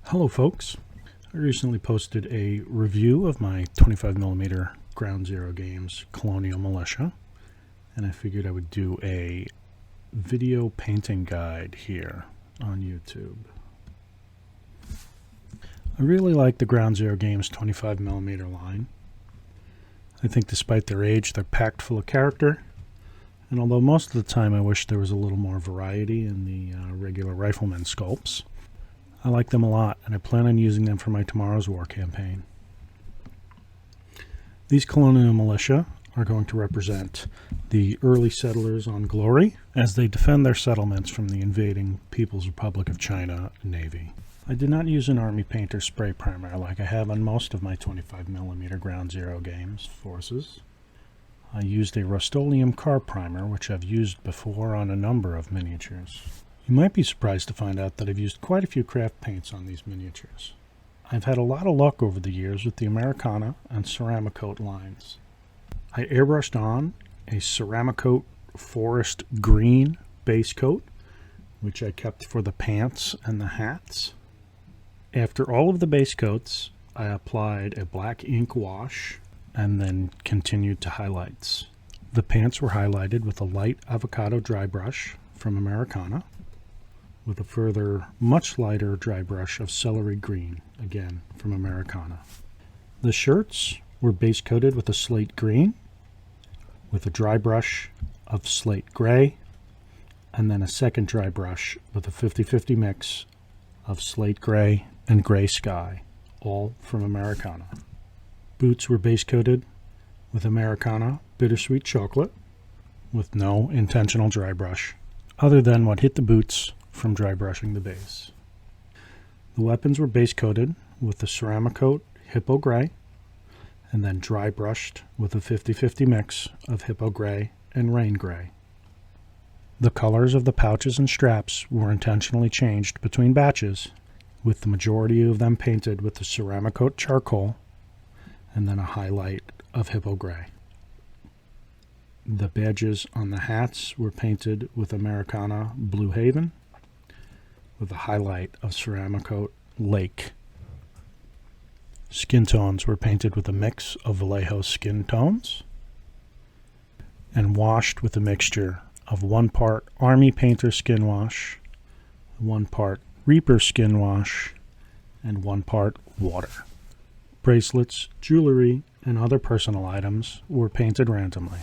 Hello folks, I recently posted a review of my 25mm Ground Zero Games Colonial Militia, and I figured I would do a video painting guide here on YouTube. I really like the Ground Zero Games 25mm line. I think despite their age, they're packed full of character, and although most of the time I wish there was a little more variety in the regular rifleman sculpts, I like them a lot, and I plan on using them for my Tomorrow's War campaign. These Colonial Militia are going to represent the early settlers on Glory as they defend their settlements from the invading People's Republic of China Navy. I did not use an Army Painter spray primer like I have on most of my 25mm Ground Zero Games forces. I used a Rust-Oleum car primer, which I've used before on a number of miniatures. You might be surprised to find out that I've used quite a few craft paints on these miniatures. I've had a lot of luck over the years with the Americana and Ceramicoat lines. I airbrushed on a Ceramicoat forest green base coat, which I kept for the pants and the hats. After all of the base coats, I applied a black ink wash and then continued to highlights. The pants were highlighted with a light avocado dry brush from Americana, with a further much lighter dry brush of celery green, again from Americana. The shirts were base coated with a slate green, with a dry brush of slate gray, and then a second dry brush with a 50-50 mix of slate gray and gray sky, all from Americana. Boots were base coated with Americana bittersweet chocolate, with no intentional dry brush, other than what hit the boots from dry brushing the base. The weapons were base coated with the Ceramicoat Hippo Gray, and then dry brushed with a 50-50 mix of Hippo Gray and Rain Gray. The colors of the pouches and straps were intentionally changed between batches, with the majority of them painted with the Ceramicoat Charcoal and then a highlight of Hippo Gray. The badges on the hats were painted with Americana Blue Haven, with a highlight of Ceramicoat Lake. Skin tones were painted with a mix of Vallejo skin tones and washed with a mixture of 1 part Army Painter skin wash, 1 part Reaper skin wash, and 1 part water. Bracelets, jewelry, and other personal items were painted randomly.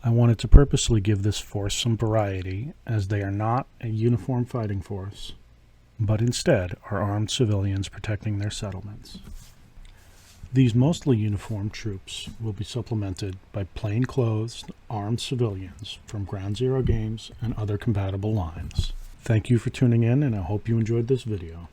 I wanted to purposely give this force some variety, as they are not a uniform fighting force, but instead are armed civilians protecting their settlements. These mostly uniformed troops will be supplemented by plainclothes armed civilians from Ground Zero Games and other compatible lines. Thank you for tuning in, and I hope you enjoyed this video.